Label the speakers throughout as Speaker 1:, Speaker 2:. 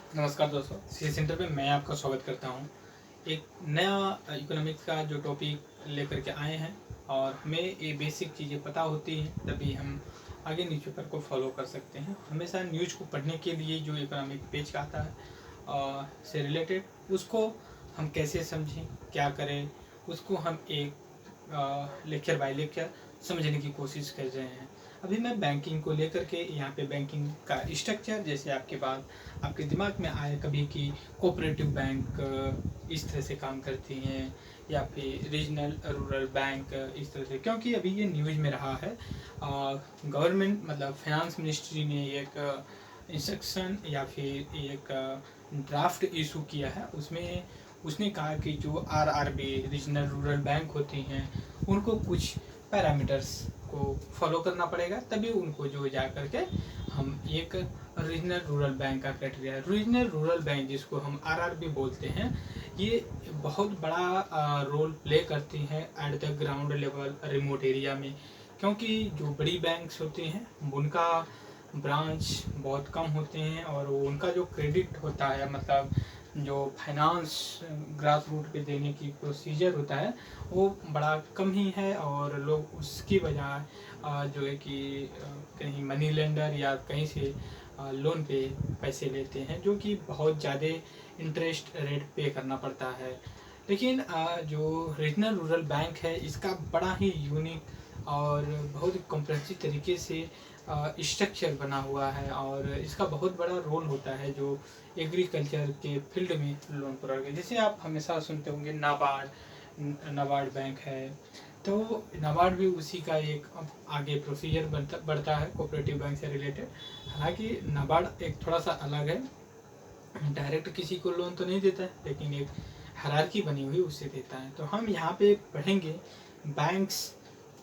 Speaker 1: नमस्कार दोस्तों, C centre पे मैं आपका स्वागत करता हूँ। एक नया इकोनॉमिक्स का जो टॉपिक लेकर के आए हैं और हमें ये बेसिक चीज़ें पता होती हैं तभी हम आगे न्यूज़पेपर को फॉलो कर सकते हैं। हमेशा न्यूज़ को पढ़ने के लिए जो इकोनॉमिक पेज का आता है से रिलेटेड उसको हम कैसे समझें, क्या करें, उसको हम एक लेक्चर बाय लेक्चर समझने की कोशिश कर रहे हैं। अभी मैं बैंकिंग को लेकर के यहाँ पे बैंकिंग का स्ट्रक्चर, जैसे आपके पास आपके दिमाग में आए कभी कि कोऑपरेटिव बैंक इस तरह से काम करती हैं या फिर रीजनल रूरल बैंक इस तरह से, क्योंकि अभी ये न्यूज़ में रहा है। गवर्नमेंट मतलब फाइनेंस मिनिस्ट्री ने एक इंस्ट्रक्शन या फिर एक ड्राफ्ट इशू किया है। उसमें उसने कहा कि जो आरआरबी रीजनल रूरल बैंक होती हैं उनको कुछ पैरामीटर्स को फॉलो करना पड़ेगा, तभी उनको जो जा करके हम एक रीजनल रूरल बैंक का क्राइटेरिया है। रीजनल रूरल बैंक जिसको हम आरआरबी बोलते हैं, ये बहुत बड़ा रोल प्ले करती हैं at the ground level remote area में, क्योंकि जो बड़ी बैंक्स होती हैं उनका ब्रांच बहुत कम होते हैं और उनका जो क्रेडिट होता है, मतलब जो फाइनेंस ग्रास रूट पे देने की प्रोसीजर होता है वो बड़ा कम ही है, और लोग उसकी बजाय जो है कि कहीं मनी लेंडर या कहीं से लोन पे पैसे लेते हैं, जो कि बहुत ज़्यादा इंटरेस्ट रेट पे करना पड़ता है। लेकिन जो रीजनल रूरल बैंक है इसका बड़ा ही यूनिक और बहुत ही कॉम्प्रेहेंसिव तरीके से स्ट्रक्चर बना हुआ है, और इसका बहुत बड़ा रोल होता है जो एग्रीकल्चर के फील्ड में लोन प्रोवाइड है। जैसे आप हमेशा सुनते होंगे नाबार्ड बैंक है, तो नाबार्ड भी उसी का एक आगे प्रोसीजर बढ़ता है कोऑपरेटिव बैंक से रिलेटेड। हालांकि नाबार्ड एक थोड़ा सा अलग है, डायरेक्ट किसी को लोन तो नहीं देता है लेकिन एक हायरार्की बनी हुई उससे देता है। तो हम यहाँ पे पढ़ेंगे बैंक्स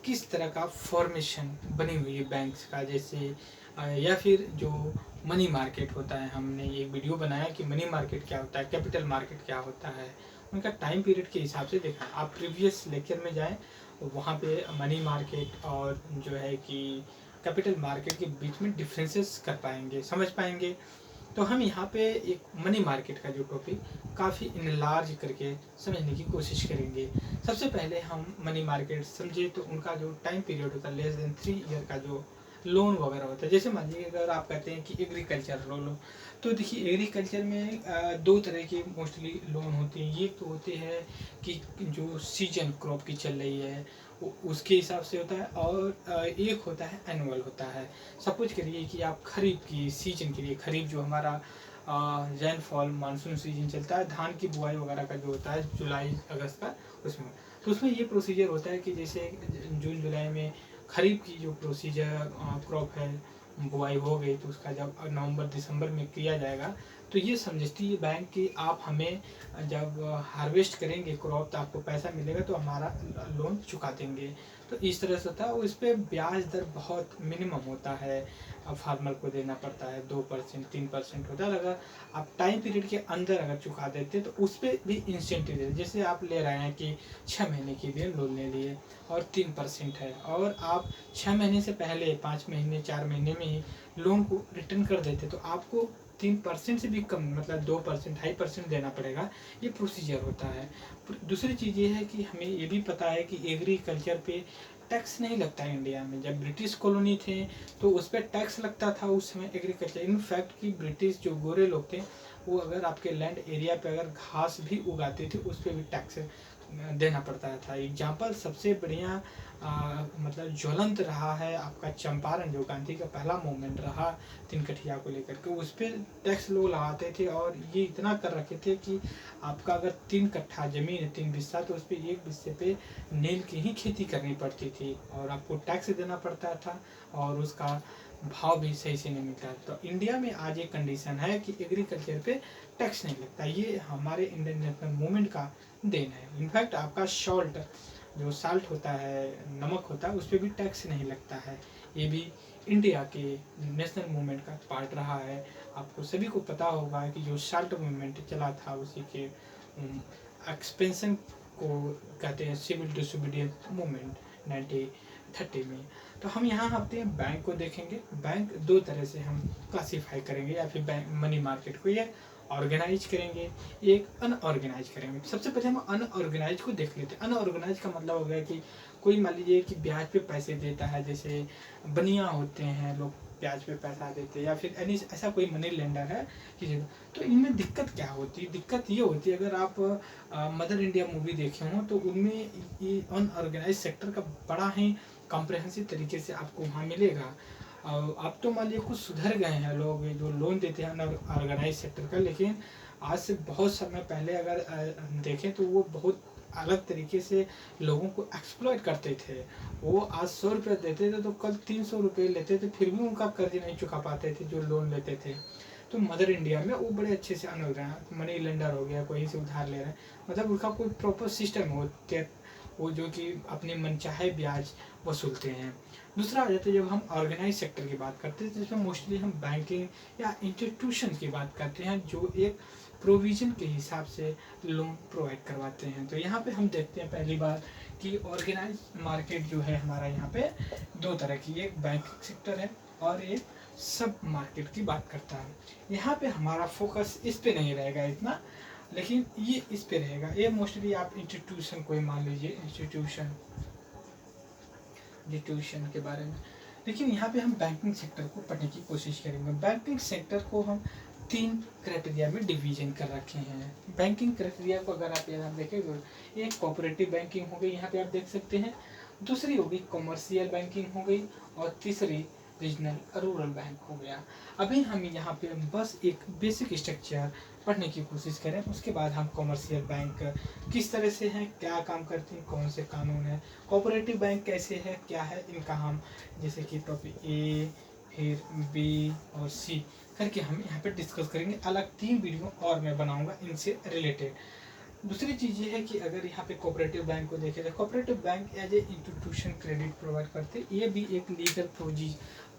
Speaker 1: किस तरह का फॉर्मेशन बनी हुई है बैंक्स का, जैसे या फिर जो मनी मार्केट होता है। हमने एक वीडियो बनाया कि मनी मार्केट क्या होता है, कैपिटल मार्केट क्या होता है, उनका टाइम पीरियड के हिसाब से देखा। आप प्रीवियस लेक्चर में जाएं, वहाँ पे मनी मार्केट और जो है कि कैपिटल मार्केट के बीच में डिफरेंसेस कर पाएंगे, समझ पाएंगे। तो हम यहाँ पे एक मनी मार्केट का जो टॉपिक काफ़ी इनलार्ज करके समझने की कोशिश करेंगे। सबसे पहले हम मनी मार्केट समझे तो उनका जो टाइम पीरियड होता है लेस देन 3 ईयर का जो लोन वगैरह होता है। जैसे मान लीजिए अगर आप कहते हैं कि एग्रीकल्चर लोन लो, तो देखिए एग्रीकल्चर में दो तरह की मोस्टली लोन होती हैं। ये तो होती है कि जो सीजन क्रॉप की चल रही है उसके हिसाब से होता है, और एक होता है एनुअल होता है। सपोज करिए कि आप खरीफ की सीजन के लिए, खरीफ जो हमारा जैन फॉल मानसून सीजन चलता है, धान की बुआई वगैरह का जो होता है जुलाई अगस्त का, उसमें तो उसमें ये प्रोसीजर होता है कि जैसे जून जुलाई में खरीफ की जो प्रोसीजर क्रॉप है बुआई हो गई, तो उसका जब नवंबर दिसंबर में किया जाएगा, तो ये समझती है बैंक कि आप हमें जब हार्वेस्ट करेंगे क्रॉप तो आपको पैसा मिलेगा तो हमारा लोन चुका देंगे। तो इस तरह से होता है, और इस पर ब्याज दर बहुत मिनिमम होता है, फार्मर को देना पड़ता है 2% 3% होता है। अगर आप टाइम पीरियड के अंदर अगर चुका देते तो उस पर भी इंसेंटिव देते। जैसे आप ले रहे हैं कि 6 महीने के लिए लोन ले लिए और 3% है, और आप 6 महीने से पहले 5 महीने 4 महीने में ही लोन को रिटर्न कर देते तो आपको 3% से भी कम, मतलब 2% 2.5% देना पड़ेगा। ये प्रोसीजर होता है। दूसरी चीज़ ये है कि हमें ये भी पता है कि एग्रीकल्चर पे टैक्स नहीं लगता है इंडिया में। जब ब्रिटिश कॉलोनी थे तो उस पर टैक्स लगता था उस समय एग्रीकल्चर। इनफैक्ट कि ब्रिटिश जो गोरे लोग थे वो अगर आपके लैंड एरिया पे अगर घास भी उगाते थे उस पर भी टैक्स देना पड़ता था। एग्जाम्पल सबसे बढ़िया मतलब ज्वलंत रहा है आपका चंपारण, जो गांधी का पहला मूवमेंट रहा तिनकठिया को लेकर के, उस पर टैक्स लोग लगाते थे, और ये इतना कर रखे थे कि आपका अगर 3 कट्ठा जमीन है 3 बिस्सा, तो उस पर 1 बिस्से पे नील की ही खेती करनी पड़ती थी और आपको टैक्स देना पड़ता था, और उसका भाव भी सही से नहीं मिलता। तो इंडिया में आज एक कंडीशन है कि एग्रीकल्चर पे टैक्स नहीं लगता। ये हमारे इंडियन नेशनल मूवमेंट का देन है। इनफैक्ट आपका सॉल्ट, जो साल्ट होता है, नमक होता है, उस पर भी टैक्स नहीं लगता है। ये भी इंडिया के नेशनल मूवमेंट का पार्ट रहा है। आपको सभी को पता होगा कि जो साल्ट मूवमेंट चला था उसी के एक्सपेंशन को कहते हैं सिविल डिसोबीडियंस मूवमेंट 1930 में। तो हम यहाँ आते हैं बैंक को देखेंगे। बैंक दो तरह से हम क्लासीफाई करेंगे, या फिर बैंक मनी मार्केट को, या ऑर्गेनाइज करेंगे, एक अनऑर्गेनाइज करेंगे। सबसे पहले हम अनऑर्गेनाइज को देख लेते हैं। अनऑर्गेनाइज का मतलब हो गया कि कोई मान लीजिए कि ब्याज पे पैसे देता है, जैसे बनिया होते हैं लोग ब्याज पे पैसा देते हैं, या फिर ऐसा कोई मनी लेंडर है किसी को। तो इनमें दिक्कत क्या होती है? दिक्कत ये होती है, अगर आप मदर इंडिया मूवी देखे हों तो उनमें ये अनऑर्गेनाइज सेक्टर का बड़ा ही कॉम्प्रहेंसिव तरीके से आपको वहाँ मिलेगा। और अब तो मान लीजिए कुछ सुधर गए हैं लोग जो लोन देते हैं अनऑर्गेनाइज सेक्टर का, लेकिन आज से बहुत समय पहले अगर देखें तो वो बहुत अलग तरीके से लोगों को एक्सप्लॉइट करते थे। वो आज 100 रुपये देते थे तो कल 300 रुपये लेते थे, फिर भी उनका कर्ज नहीं चुका पाते थे जो लोन लेते थे। तो मदर इंडिया में वो बड़े अच्छे से अनऑर्गेनाइज मनी लेंडर हो गया, कोई से उधार ले रहे हैं, मतलब उनका कोई प्रॉपर सिस्टम हो, वो जो कि अपने मनचाहे ब्याज वसूलते हैं। दूसरा आ जाता है जब हम ऑर्गेनाइज सेक्टर की बात करते हैं, जिसमें मोस्टली हम बैंकिंग या इंस्टीट्यूशन की बात करते हैं जो एक प्रोविजन के हिसाब से लोन प्रोवाइड करवाते हैं। तो यहाँ पे हम देखते हैं पहली बार कि ऑर्गेनाइज मार्केट जो है हमारा यहाँ पे दो तरह की, एक बैंकिंग सेक्टर है और एक सब मार्केट की बात करता है। यहाँ पे हमारा फोकस इस पे नहीं रहेगा इतना, लेकिन ये इस पे रहेगा। ये मोस्टली आप इंस्टीट्यूशन को ही मान लीजिए, इंस्टीट्यूशन के बारे में। लेकिन यहाँ पे हम बैंकिंग सेक्टर को पढ़ने की कोशिश करेंगे। बैंकिंग सेक्टर को हम 3 क्राइटेरिया में डिवीजन कर रखे हैं। बैंकिंग क्राइटेरिया को अगर आप यहाँ देखेंगे, एक कोऑपरेटिव बैंकिंग हो गई, यहाँ पे आप देख सकते हैं, दूसरी होगी कॉमर्शियल बैंकिंग हो गई, और तीसरी रीजनल रूरल बैंक हो गया। अभी हम यहाँ पे बस एक बेसिक स्ट्रक्चर पढ़ने की कोशिश करें, उसके बाद हम कॉमर्शियल बैंक किस तरह से हैं, क्या काम करते हैं, कौन से कानून है, कोऑपरेटिव बैंक कैसे है, क्या है इनका, हम जैसे कि टॉपिक ए फिर बी और सी करके हम यहाँ पे डिस्कस करेंगे। अलग 3 वीडियो और मैं बनाऊंगा इनसे रिलेटेड। दूसरी चीज़ ये है कि अगर यहाँ पे कोऑपरेटिव बैंक को देखें तो cooperative bank as a institution credit provide करते हैं। ये भी एक लीगल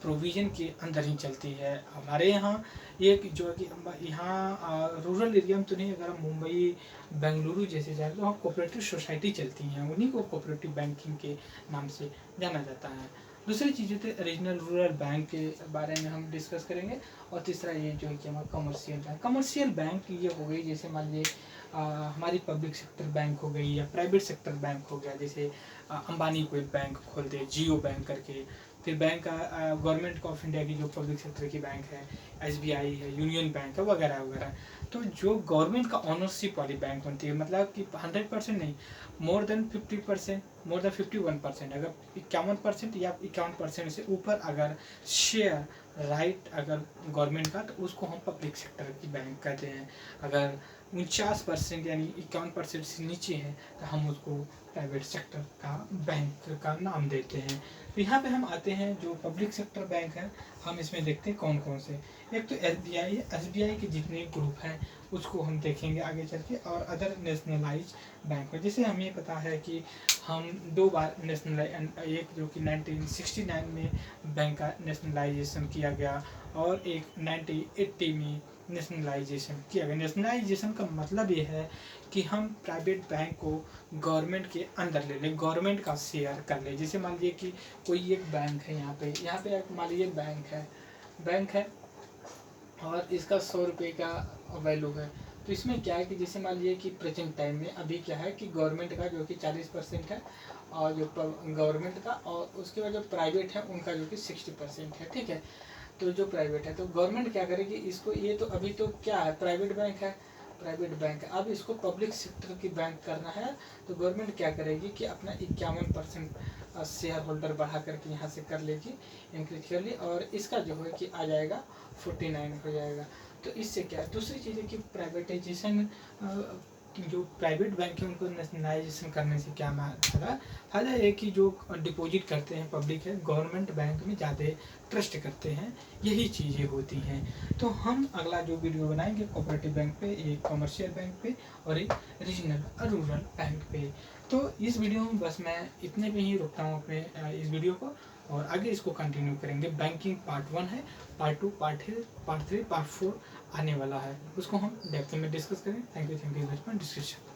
Speaker 1: प्रोविजन के अंदर ही चलती है। हमारे यहाँ एक जो है कि यहाँ रूरल एरिया में तो नहीं, अगर हम मुंबई बेंगलुरु जैसे जाए तो वहाँ कोऑपरेटिव सोसाइटी चलती हैं, उन्हीं को कोऑपरेटिव बैंकिंग के नाम से जाना जाता है। दूसरी चीज़ें थे रीजनल रूरल बैंक के बारे में हम डिस्कस करेंगे, और तीसरा ये जो है कि हमारा कमर्शियल बैंक। कमर्शियल बैंक ये हो गई, जैसे मान लीजिए हमारी पब्लिक सेक्टर बैंक हो गई या प्राइवेट सेक्टर बैंक हो गया, जैसे अंबानी कोई बैंक खोल दे जियो बैंक करके। फिर बैंक गवर्नमेंट ऑफ इंडिया की जो पब्लिक सेक्टर की बैंक है, SBI है, यूनियन बैंक है, वगैरह वगैरह। तो जो गवर्नमेंट का ऑनरशिप वाली बैंक बनती है, मतलब कि 100% नहीं, मोर देन 50%, मोर देन 51%, अगर 51% या 51% से ऊपर अगर शेयर राइट अगर गवर्नमेंट का, तो उसको हम पब्लिक सेक्टर की बैंक कहते हैं। अगर 49% यानी 51% से नीचे है तो हम उसको प्राइवेट सेक्टर का बैंक का नाम देते हैं। तो यहाँ पे हम आते हैं जो पब्लिक सेक्टर बैंक है, हम इसमें देखते हैं कौन कौन से। एक तो SBI के जितने ग्रुप हैं उसको हम देखेंगे आगे चल के, और अदर नेशनलाइज बैंक है। जैसे हमें पता है कि हम 2 बार नेशनलाइज, एक जो कि 1969 में बैंक का नेशनलाइजेशन किया गया, और एक 1980 में नेशनलाइजेशन किया गया। नेशनलाइजेशन का मतलब ये है कि हम प्राइवेट बैंक को गवर्नमेंट के अंदर ले लें, गवर्नमेंट का शेयर कर ले। जैसे मान लीजिए कि कोई एक बैंक है, यहाँ पे मान लीजिए बैंक है और इसका 100 रुपये का वैल्यू है। तो इसमें क्या है कि जैसे मान लीजिए कि प्रेजेंट टाइम में अभी क्या है कि गवर्नमेंट का जो कि 40% है, और जो गवर्नमेंट का, और उसके बाद जो प्राइवेट है उनका जो कि 60% है, ठीक है। तो जो प्राइवेट है तो गवर्नमेंट क्या करेगी इसको, ये तो अभी तो क्या है प्राइवेट बैंक है, अब इसको पब्लिक सेक्टर की बैंक करना है। तो गवर्नमेंट क्या करेगी कि अपना 51% शेयर होल्डर बढ़ा करके यहाँ से कर लेगी, इंक्रीज कर ली, और इसका जो है कि आ जाएगा 49 हो जाएगा। तो इससे क्या है, दूसरी चीज़ है कि प्राइवेटाइजेशन, जो प्राइवेट बैंक है उनको नेशनलाइजेशन करने से क्या फायदा है कि जो डिपॉजिट करते हैं पब्लिक है, गवर्नमेंट बैंक में ज़्यादा ट्रस्ट करते हैं, यही चीज़ें होती हैं। तो हम अगला जो वीडियो बनाएंगे कोऑपरेटिव बैंक पे, एक कमर्शियल बैंक पे, और एक रीजनल रूरल बैंक पे। तो इस वीडियो में बस मैं इतने पे ही रुकता हूँ अपने इस वीडियो को, और आगे इसको कंटिन्यू करेंगे। बैंकिंग पार्ट 1 है, पार्ट 2, पार्ट 3, पार्ट 4 आने वाला है, उसको हम डेप्थ में डिस्कस करें। Thank you very much for discussion.